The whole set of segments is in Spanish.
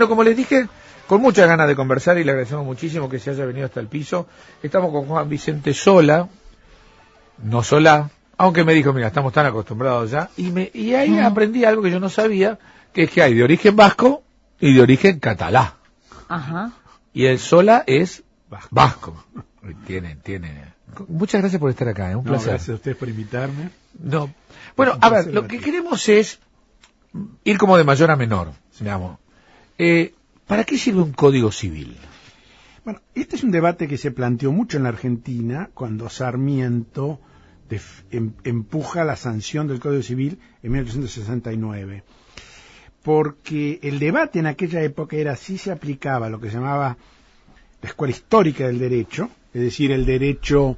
Bueno, como les dije, con muchas ganas de conversar y le agradecemos muchísimo que se haya venido hasta el piso. Estamos con Juan Vicente Sola, no Solá, aunque me dijo, mira, estamos tan acostumbrados ya, y ahí aprendí algo que yo no sabía, que es que hay de origen vasco y de origen catalá. Ajá. Y el Sola es vasco. Tiene. Muchas gracias por estar acá, un placer. Gracias a ustedes por invitarme. No. Bueno, a ver, lo que queremos es ir como de mayor a menor, digamos. ¿Para qué sirve un código civil? Bueno, este es un debate que se planteó mucho en la Argentina cuando Sarmiento empuja la sanción del Código Civil en 1869. Porque el debate en aquella época era si se aplicaba lo que se llamaba la escuela histórica del derecho, es decir, el derecho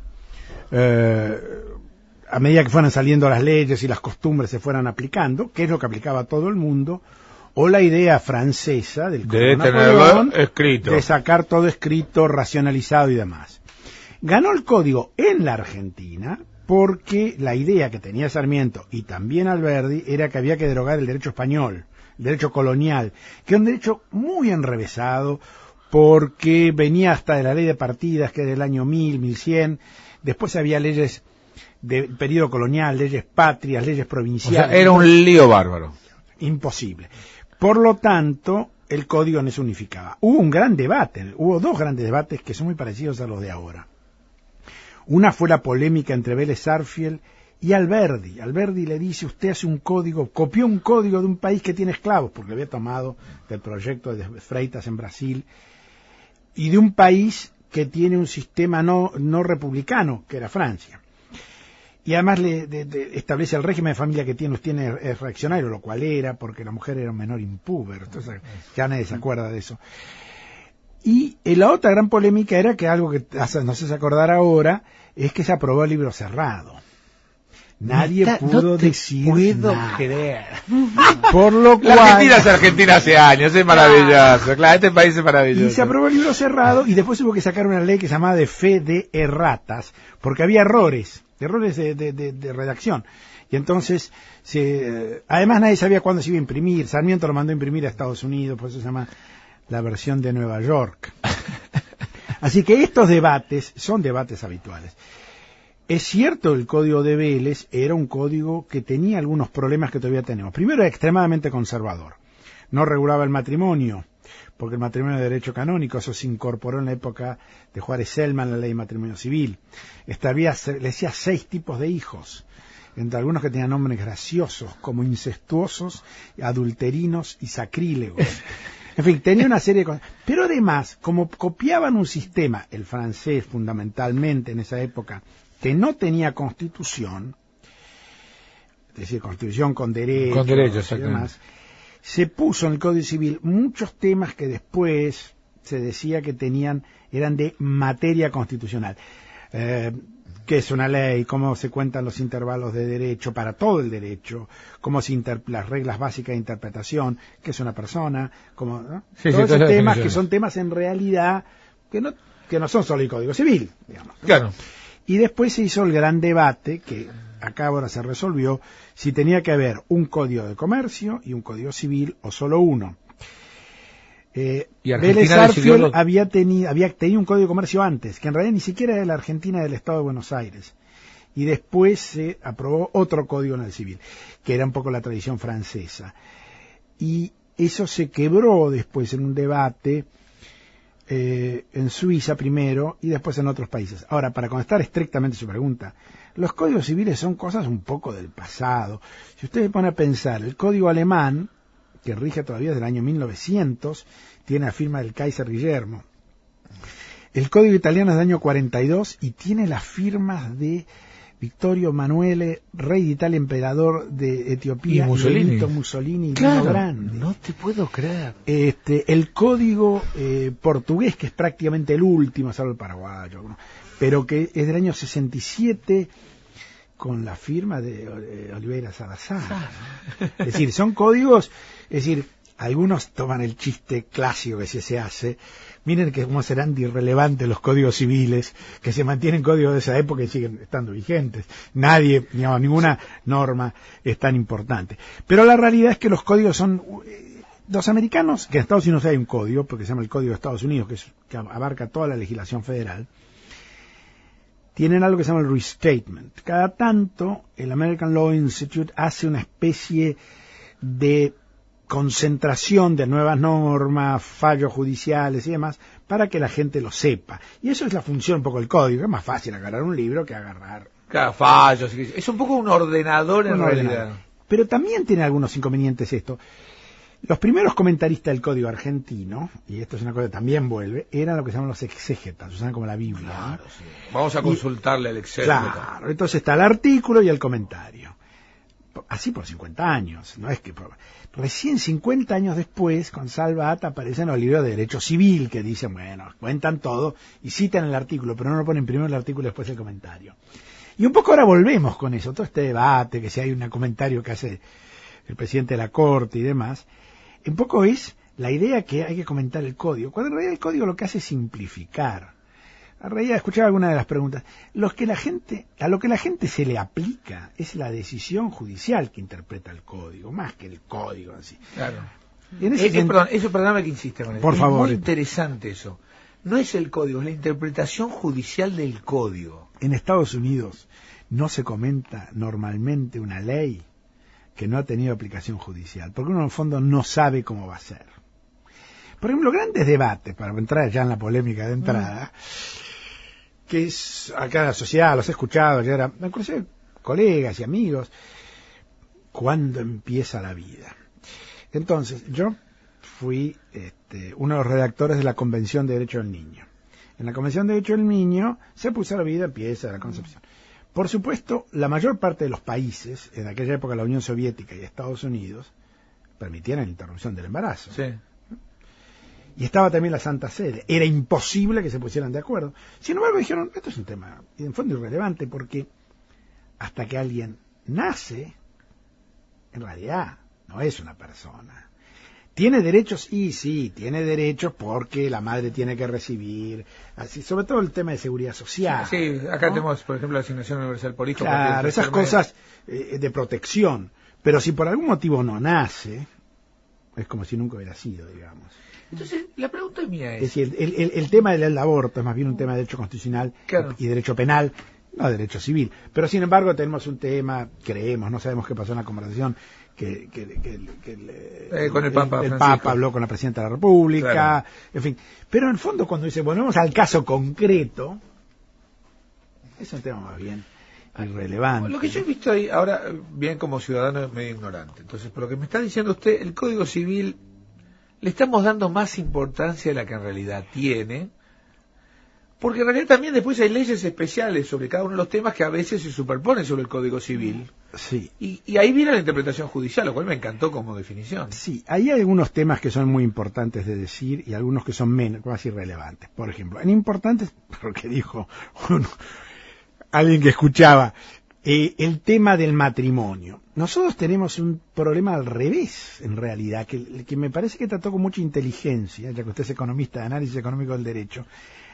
a medida que fueran saliendo las leyes y las costumbres se fueran aplicando, que es lo que aplicaba todo el mundo, o la idea francesa del de Napoleón, escrito, de sacar todo escrito, racionalizado y demás. Ganó el código en la Argentina porque la idea que tenía Sarmiento y también Alberdi era que había que derogar el derecho español, el derecho colonial, que es un derecho muy enrevesado porque venía hasta de la ley de partidas, que es del año 1000, 1100, después había leyes del periodo colonial, leyes patrias, leyes provinciales. O sea, era un lío bárbaro. Imposible. Por lo tanto, el código no se unificaba. Hubo un gran debate, hubo dos grandes debates que son muy parecidos a los de ahora. Una fue la polémica entre Vélez Sarsfield y Alberdi. Alberdi le dice, usted hace un código, copió un código de un país que tiene esclavos, porque había tomado del proyecto de Freitas en Brasil, y de un país que tiene un sistema no republicano, que era Francia. Y además establece el régimen de familia que tiene es reaccionario, lo cual era, porque la mujer era un menor impúber, entonces ya nadie se acuerda de eso. Y la otra gran polémica era que algo que no sé si acordar ahora, es que se aprobó el libro cerrado. Nadie pudo decir nada. Creer. Por lo cual... La Argentina es Argentina hace años, es maravilloso. Claro, este país es maravilloso. Y se aprobó el libro cerrado y después hubo que sacar una ley que se llamaba de fe de erratas, porque había errores de redacción. Y entonces, además nadie sabía cuándo se iba a imprimir. Sarmiento lo mandó a imprimir a Estados Unidos, por eso se llama la versión de Nueva York. Así que estos debates son debates habituales. Es cierto, el código de Vélez era un código que tenía algunos problemas que todavía tenemos. Primero, era extremadamente conservador. No regulaba el matrimonio, porque el matrimonio de derecho canónico, eso se incorporó en la época de Juárez Selman, la ley de matrimonio civil. Le decía 6 tipos de hijos, entre algunos que tenían nombres graciosos, como incestuosos, adulterinos y sacrílegos. En fin, tenía una serie de cosas. Pero además, como copiaban un sistema, el francés fundamentalmente en esa época, que no tenía constitución, es decir, constitución con derechos y demás, se puso en el Código Civil muchos temas que después se decía que eran de materia constitucional. ¿Qué es una ley? ¿Cómo se cuentan los intervalos de derecho para todo el derecho? ¿Cómo las reglas básicas de interpretación? ¿Qué es una persona? ¿no? Sí, todos esos temas que son son temas en realidad que no son solo el Código Civil, digamos, ¿no? Claro. Y después se hizo el gran debate, que acá ahora se resolvió, si tenía que haber un código de comercio y un código civil o solo uno. Vélez Sarsfield había tenido un código de comercio antes, que en realidad ni siquiera era de la Argentina, del Estado de Buenos Aires. Y después se aprobó otro código en el civil, que era un poco la tradición francesa. Y eso se quebró después en un debate en Suiza primero y después en otros países. Ahora, para contestar estrictamente su pregunta, los códigos civiles son cosas un poco del pasado. Si usted se pone a pensar, el código alemán, que rige todavía desde el año 1900, tiene la firma del Kaiser Guillermo. El código italiano es del año 42 y tiene las firmas de Vittorio Emanuele, rey de Italia, emperador de Etiopía, y Mussolini, y claro, Grande. No te puedo creer. El código portugués, que es prácticamente el último, salvo el paraguayo, ¿no? Pero que es del año 67, con la firma de Oliveira Salazar. Es decir, son códigos, es decir, algunos toman el chiste clásico que se hace. Miren que cómo serán de irrelevantes los códigos civiles, que se mantienen códigos de esa época y siguen estando vigentes. ninguna norma es tan importante. Pero la realidad es que los códigos son Los americanos, que en Estados Unidos hay un código, porque se llama el Código de Estados Unidos, que abarca toda la legislación federal, tienen algo que se llama el restatement. Cada tanto, el American Law Institute hace una especie de concentración de nuevas normas, fallos judiciales y demás, para que la gente lo sepa. Y eso es la función un poco del código. Es más fácil agarrar un libro que agarrar... Claro, fallos. Es un poco un ordenador en realidad. Pero también tiene algunos inconvenientes esto. Los primeros comentaristas del código argentino, y esto es una cosa que también vuelve, eran lo que se llaman los exégetas, usan como la Biblia. Claro, ¿no? sí. Vamos a consultarle al exégeta. Claro, entonces está el artículo y el comentario. Así por 50 años, no es que... Recién 50 años después, con Salva Ata, aparecen los libros de Derecho Civil, que dicen, bueno, cuentan todo, y citan el artículo, pero no lo ponen primero el artículo y después el comentario. Y un poco ahora volvemos con eso, todo este debate, que si hay un comentario que hace el presidente de la Corte y demás, un poco es la idea que hay que comentar el código, cuando en realidad el código lo que hace es simplificar. A realidad, escuchaba alguna de las preguntas, a lo que la gente se le aplica es la decisión judicial que interpreta el código, más que el código en sí. Claro. Perdóname que insiste con eso. Por favor. Es muy interesante eso. No es el código, es la interpretación judicial del código. En Estados Unidos no se comenta normalmente una ley que no ha tenido aplicación judicial, porque uno en el fondo no sabe cómo va a ser. Por ejemplo, grandes debates, para entrar ya en la polémica de entrada, que es acá en la sociedad, los he escuchado, inclusive colegas y amigos, ¿cuándo empieza la vida? Entonces, yo fui uno de los redactores de la Convención de Derecho del Niño. En la Convención de Derecho del Niño se puso la vida, empieza la concepción. Por supuesto, la mayor parte de los países, en aquella época la Unión Soviética y Estados Unidos, permitían la interrupción del embarazo. Sí. Y estaba también la Santa Sede. Era imposible que se pusieran de acuerdo. Sin embargo, dijeron, esto es un tema, en fondo, irrelevante, porque hasta que alguien nace, en realidad no es una persona. ¿Tiene derechos? Y sí, tiene derechos porque la madre tiene que recibir, así, sobre todo el tema de seguridad social. Sí, acá ¿no? tenemos, por ejemplo, la asignación universal por hijo. Claro, esas cosas de protección. Pero si por algún motivo no nace, es como si nunca hubiera sido, digamos. Entonces, la pregunta mía es... Es decir, el tema del aborto es más bien un tema de derecho constitucional claro. y derecho penal, no derecho civil. Pero sin embargo tenemos un tema, creemos, no sabemos qué pasó en la conversación, con el Papa el Papa habló con la Presidenta de la República, claro. En fin. Pero en el fondo cuando dice, volvemos al caso concreto, es un tema más bien irrelevante. Lo que yo he visto ahí, ahora, bien como ciudadano medio ignorante, entonces, por lo que me está diciendo usted, el Código Civil le estamos dando más importancia de la que en realidad tiene, porque en realidad también después hay leyes especiales sobre cada uno de los temas que a veces se superponen sobre el Código Civil. Sí. Y ahí viene la interpretación judicial, lo cual me encantó como definición. Sí, hay algunos temas que son muy importantes de decir y algunos que son menos, más irrelevantes. Por ejemplo, en importantes, porque dijo alguien que escuchaba, el tema del matrimonio. Nosotros tenemos un problema al revés, en realidad, que me parece que trató con mucha inteligencia, ya que usted es economista de análisis económico del derecho,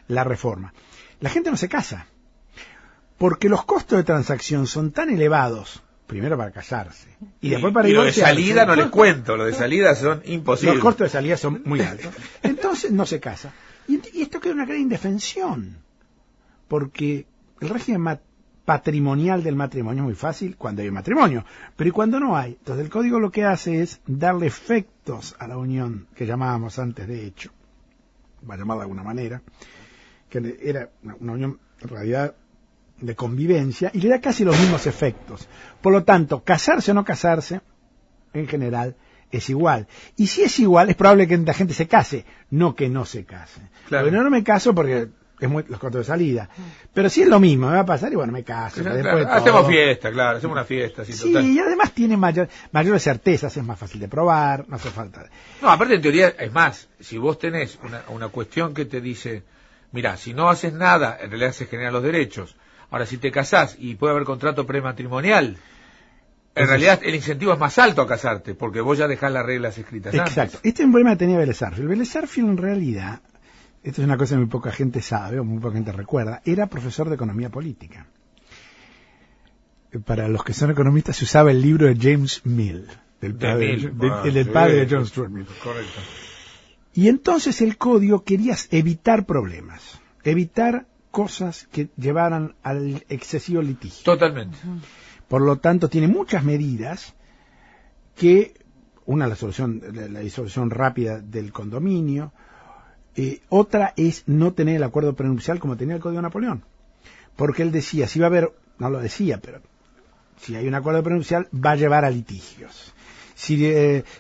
la reforma. La gente no se casa, porque los costos de transacción son tan elevados, primero para casarse, y después para divorciarse. Lo de salida no les cuento, lo de salida son imposibles. Los costos de salida son muy altos. Entonces no se casa. Y esto crea una gran indefensión, porque el régimen patrimonial del matrimonio es muy fácil cuando hay matrimonio, pero ¿y cuando no hay? Entonces el código lo que hace es darle efectos a la unión que llamábamos antes de hecho, va a llamarla de alguna manera, que era una unión en realidad de convivencia, y le da casi los mismos efectos. Por lo tanto, casarse o no casarse, en general, es igual. Y si es igual, es probable que la gente se case, no que no se case. Claro. Porque no me caso porque es los costos de salida. Pero si es lo mismo, me va a pasar y bueno, me caso. Claro, después hacemos fiesta, claro, hacemos una fiesta. Sí, total. y además tiene mayores certezas, es más fácil de probar, no hace falta. No, aparte en teoría, es más, si vos tenés una cuestión que te dice, mira, si no haces nada, en realidad se generan los derechos. Ahora, si te casás y puede haber contrato prematrimonial, en realidad el incentivo es más alto a casarte, porque vos ya dejás las reglas escritas Exacto. antes. Este es un problema que tenía Vélez Sarsfield. Vélez Sarsfield en realidad, esto es una cosa que muy poca gente sabe o muy poca gente recuerda, era profesor de economía política. Para los que son economistas se usaba el libro de James Mill, del De padre, Mills, el del sí, padre de John Stuart Mill. Correcto. Y entonces el código quería evitar problemas, evitar cosas que llevaran al excesivo litigio. Totalmente. Por lo tanto, tiene muchas medidas que, una, la disolución rápida del condominio, otra es no tener el acuerdo prenupcial como tenía el Código de Napoleón. Porque él decía, si va a haber, no lo decía, pero si hay un acuerdo prenupcial va a llevar a litigios. Si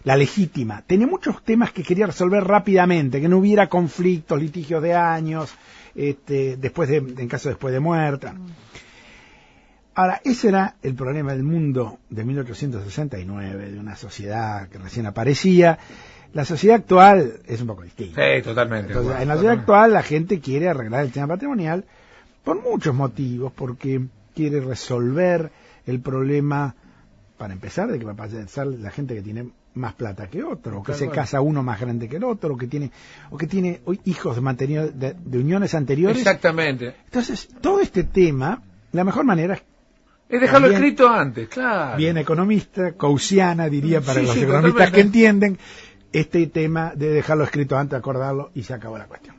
la legítima, tenía muchos temas que quería resolver rápidamente, que no hubiera conflictos, litigios de años, en caso después de muerta. Ahora, ese era el problema del mundo de 1869, de una sociedad que recién aparecía. La sociedad actual es un poco distinta. Sí, totalmente. Entonces, Bueno, en la sociedad actual la gente quiere arreglar el tema patrimonial por muchos motivos, porque quiere resolver el problema, para empezar, de que va a pasar la gente que tiene más plata que otro, o que se casa uno más grande que el otro, o que tiene hijos de uniones anteriores. Exactamente. Entonces, todo este tema, la mejor manera es dejarlo también, escrito antes, claro. bien economista, Gaussiana, diría, para los economistas totalmente. que entienden este tema de dejarlo escrito antes, acordarlo, y se acabó la cuestión.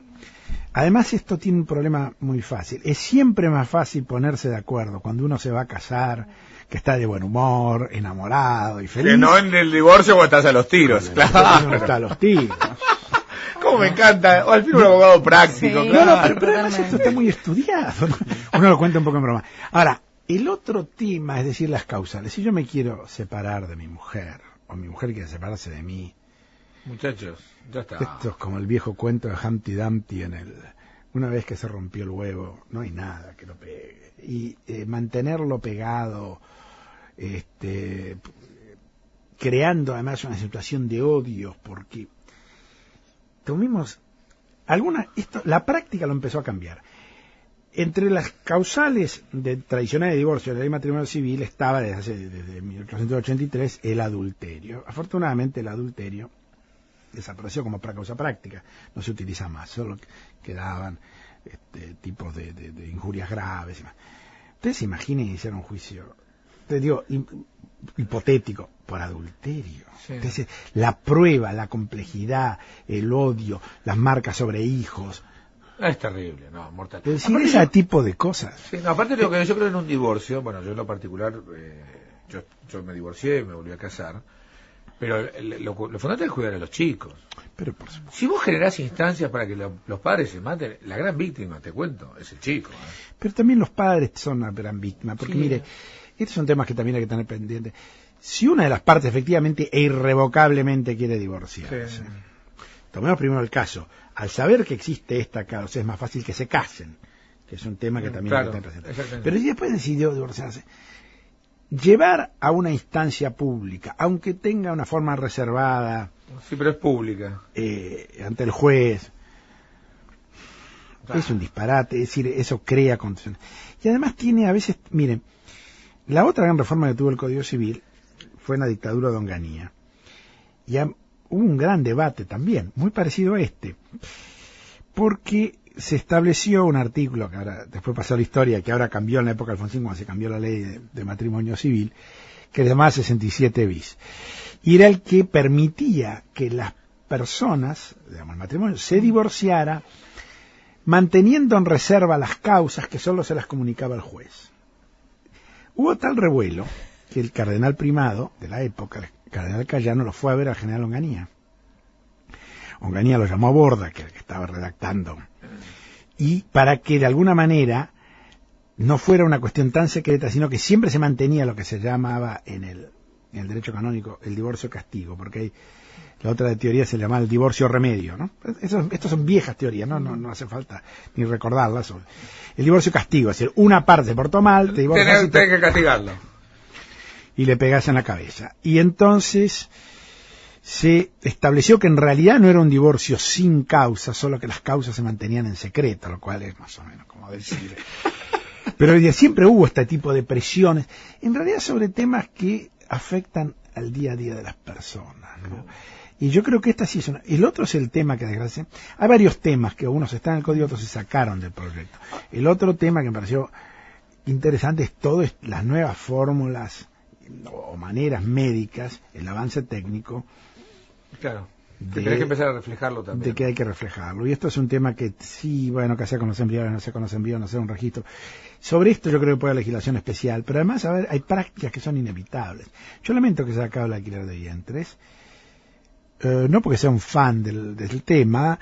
Además, esto tiene un problema muy fácil. Es siempre más fácil ponerse de acuerdo cuando uno se va a casar, que está de buen humor, enamorado y feliz. Que no en el divorcio cuando estás a los tiros, claro. Uno está a los tiros. Cómo me encanta, o al fin un abogado práctico, Sí. claro. Pero además esto está muy estudiado, ¿no? Uno lo cuenta un poco en broma. Ahora, el otro tema, es decir, las causales. Si yo me quiero separar de mi mujer, o mi mujer quiere separarse de mí, Muchachos, ya está. esto es como el viejo cuento de Humpty Dumpty una vez que se rompió el huevo, no hay nada que lo pegue. Y mantenerlo pegado, creando además una situación de odio, porque la práctica lo empezó a cambiar. Entre las causales tradicionales de divorcio de la ley matrimonial civil estaba desde 1883 el adulterio. Afortunadamente el adulterio desapareció como causa práctica, no se utiliza más, solo quedaban tipos de injurias graves y más. Ustedes se imaginen iniciar un juicio, te digo, hipotético, por adulterio. Sí. Entonces, la prueba, la complejidad, el odio, las marcas sobre hijos. Es terrible, no, mortal. Es decir, ese tipo de cosas. Sí, no, aparte de lo que yo creo en un divorcio, bueno, yo en lo particular, yo me divorcié y me volví a casar, pero lo fundamental es cuidar a los chicos. Pero por supuesto. Si vos generás instancias para que los padres se maten, la gran víctima, te cuento, es el chico. Pero también los padres son una gran víctima, porque Sí. mire, estos son temas que también hay que tener pendientes. Si una de las partes efectivamente e irrevocablemente quiere divorciarse, Sí. tomemos primero el caso. Al saber que existe esta causa, es más fácil que se casen, que es un tema que también hay que tener presente. Exactamente. Pero si después decidió divorciarse, llevar a una instancia pública, aunque tenga una forma reservada Sí, pero es pública. ante el juez, Ah. es un disparate, es decir, eso crea condiciones. Y además tiene a veces, miren, la otra gran reforma que tuvo el Código Civil fue en la dictadura de Onganía. Y hubo un gran debate también, muy parecido a este, porque se estableció un artículo que ahora, después pasó a la historia, que ahora cambió en la época de Alfonsín cuando se cambió la ley de matrimonio civil, que se llamaba 67 bis. Y era el que permitía que las personas, digamos, el matrimonio, se divorciara manteniendo en reserva las causas que solo se las comunicaba al juez. Hubo tal revuelo que el cardenal primado de la época, el cardenal Cayano, lo fue a ver al general Onganía. Onganía lo llamó a Borda, que estaba redactando, y para que de alguna manera no fuera una cuestión tan secreta, sino que siempre se mantenía lo que se llamaba en el derecho canónico el divorcio castigo, porque la otra teoría se llamaba el divorcio remedio, ¿no? Estas son viejas teorías, no hace falta ni recordarlas. El divorcio castigo, es decir, una parte se portó mal, te divorcias Tenés que castigarlo. y le pegas en la cabeza. Y entonces se estableció que en realidad no era un divorcio sin causa, solo que las causas se mantenían en secreto, lo cual es más o menos como decir. Pero siempre hubo este tipo de presiones, en realidad sobre temas que afectan al día a día de las personas, ¿no? Y yo creo que esta sí es una. El otro es el tema que desgracia. Hay varios temas que unos están en el código, otros se sacaron del proyecto. El otro tema que me pareció interesante es las nuevas fórmulas, o maneras médicas, el avance técnico. Claro. Tenés que empezar a reflejarlo también. De que hay que reflejarlo. Y esto es un tema que sí, bueno, que sea con los embriones, no sea con los embriones, no sea un registro. Sobre esto yo creo que puede haber legislación especial, pero además, a ver, hay prácticas que son inevitables. Yo lamento que se haya acabado el alquiler de vientres, no porque sea un fan del tema,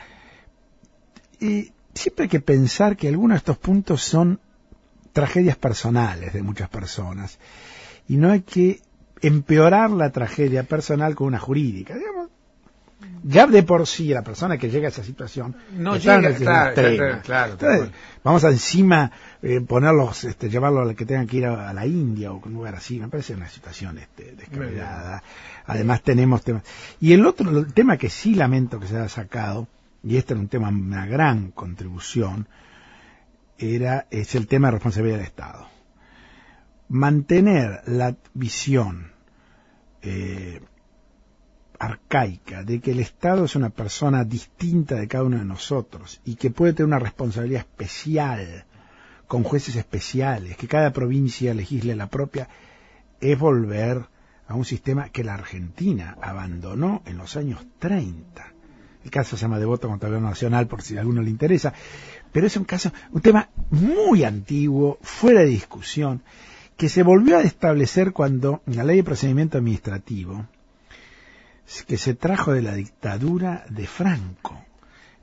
y siempre hay que pensar que algunos de estos puntos son tragedias personales de muchas personas, y no hay que empeorar la tragedia personal con una jurídica, digamos. Ya de por sí la persona que llega a esa situación no llega, claro. Entonces, vamos a encima ponerlos, llevarlos a que tengan que ir a la India o a un lugar así. Me parece una situación descabellada. Además tenemos temas. Y el tema que sí lamento que se haya sacado, y este era un tema, una gran contribución, es el tema de responsabilidad del Estado. Mantener la visión arcaica de que el Estado es una persona distinta de cada uno de nosotros y que puede tener una responsabilidad especial con jueces especiales, que cada provincia legisle la propia, es volver a un sistema que la Argentina abandonó en los años 30. El caso se llama Devoto contra el Gobierno Nacional, por si a alguno le interesa, pero es un tema muy antiguo, fuera de discusión, que se volvió a establecer cuando la Ley de Procedimiento Administrativo, que se trajo de la dictadura de Franco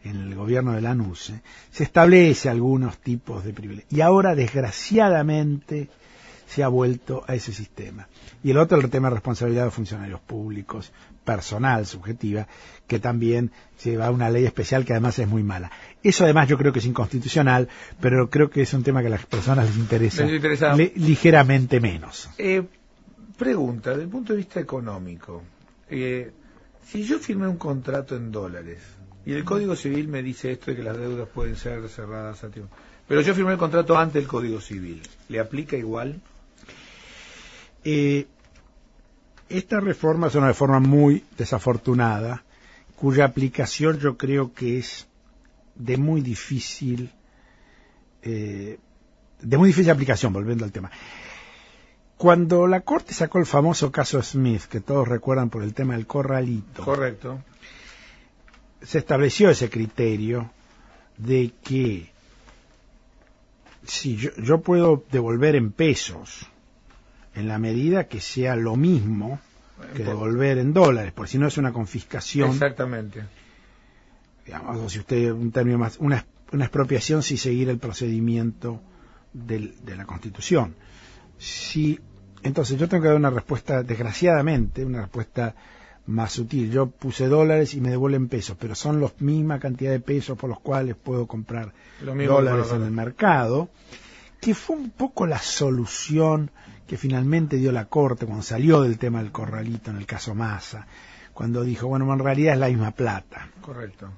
en el gobierno de Lanuse, se establece algunos tipos de privilegios. Y ahora, desgraciadamente, se ha vuelto a ese sistema. Y el otro, el tema de responsabilidad de funcionarios públicos, personal, subjetiva, que también se va a una ley especial que además es muy mala. Eso además yo creo que es inconstitucional, pero creo que es un tema que a las personas les interesa ligeramente menos. Pregunta, desde el punto de vista económico. Si yo firmé un contrato en dólares y el Código Civil me dice esto de que las deudas pueden ser cerradas a tiempo, pero yo firmé el contrato antes del Código Civil, ¿le aplica igual? Esta reforma es una reforma muy desafortunada, cuya aplicación yo creo que es de muy difícil aplicación, volviendo al tema. Cuando la Corte sacó el famoso caso Smith, que todos recuerdan por el tema del corralito, correcto, se estableció ese criterio de que si yo puedo devolver en pesos en la medida que sea lo mismo que devolver en dólares, por si no es una confiscación. Exactamente. Digamos, o si usted, un término más, una expropiación sin seguir el procedimiento de la Constitución. Si, entonces yo tengo que dar una respuesta, desgraciadamente, una respuesta más sutil. Yo puse dólares y me devuelven pesos, pero son la misma cantidad de pesos por los cuales puedo comprar dólares en el mercado, que fue un poco la solución que finalmente dio la Corte cuando salió del tema del corralito en el caso Massa, cuando dijo, bueno, en realidad es la misma plata. Correcto.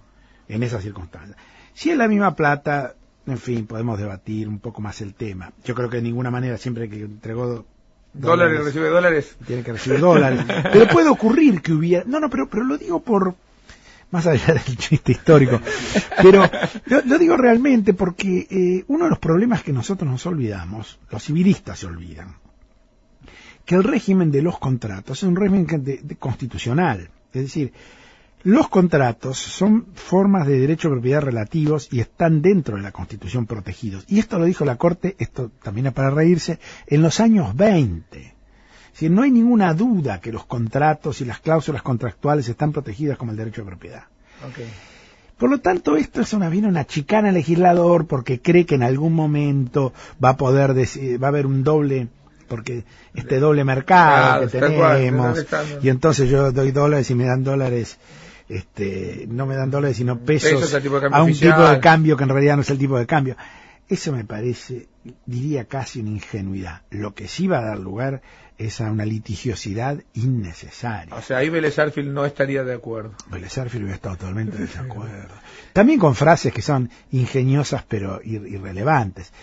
En esas circunstancias. Si es la misma plata, en fin, podemos debatir un poco más el tema. Yo creo que de ninguna manera, siempre que entregó dólares recibe dólares, tiene que recibir dólares. Pero puede ocurrir que hubiera... pero lo digo por... más allá del chiste histórico. Pero lo digo realmente porque uno de los problemas que nosotros nos olvidamos, los civilistas se olvidan, que el régimen de los contratos es un régimen constitucional. Es decir, los contratos son formas de derecho de propiedad relativos y están dentro de la Constitución protegidos. Y esto lo dijo la Corte, esto también es para reírse, en los años 20. Es decir, no hay ninguna duda que los contratos y las cláusulas contractuales están protegidas como el derecho de propiedad. Okay. Por lo tanto, esto es una chicana al legislador porque cree que en algún momento va a poder va a haber un doble, porque doble mercado que tenemos, y entonces yo doy dólares y me dan dólares, no me dan dólares sino pesos a un tipo de cambio que en realidad no es el tipo de cambio. Eso me parece, diría casi una ingenuidad. Lo que sí va a dar lugar es a una litigiosidad innecesaria. O sea, ahí Vélez Sarsfield no estaría de acuerdo. Vélez Sarsfield hubiera estado totalmente de desacuerdo. También con frases que son ingeniosas pero irrelevantes.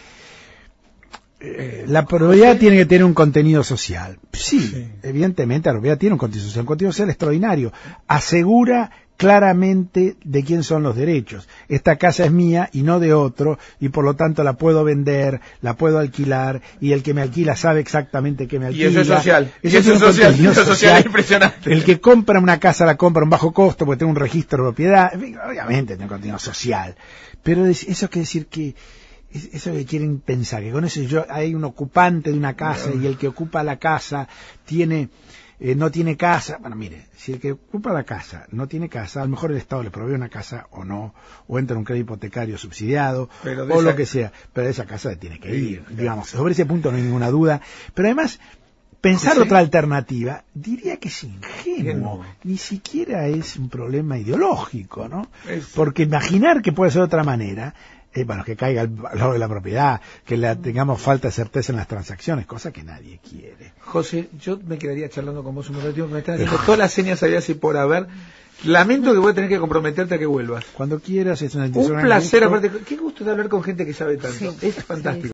La propiedad tiene que tener un contenido social. Sí, evidentemente la propiedad tiene un contenido social extraordinario. Asegura claramente de quién son los derechos. Esta casa es mía y no de otro, y por lo tanto la puedo vender, la puedo alquilar, y el que me alquila sabe exactamente que me alquila. Y eso es social. Eso es social es impresionante. El que compra una casa la compra a un bajo costo porque tengo un registro de propiedad. Obviamente tiene contenido social. Pero eso quiere decir que eso que quieren pensar, que con eso hay un ocupante de una casa y el que ocupa la casa no tiene casa. Bueno, mire, si el que ocupa la casa no tiene casa, a lo mejor el Estado le provee una casa o no, o entra en un crédito hipotecario subsidiado, o lo que sea, pero de esa casa le tiene que ir, digamos. Sobre ese punto no hay ninguna duda. Pero además, pensar otra alternativa, diría que es ingenuo, ni siquiera es un problema ideológico, ¿no? Porque imaginar que puede ser de otra manera, bueno, que caiga el valor de la propiedad, que tengamos falta de certeza en las transacciones, cosa que nadie quiere. José, yo me quedaría charlando con vos un ratito, me estás haciendo todas las señas habías y por haber. Lamento que voy a tener que comprometerte a que vuelvas. Cuando quieras, es una Un placer, aparte, qué gusto de hablar con gente que sabe tanto. Sí, es fantástico. Sí.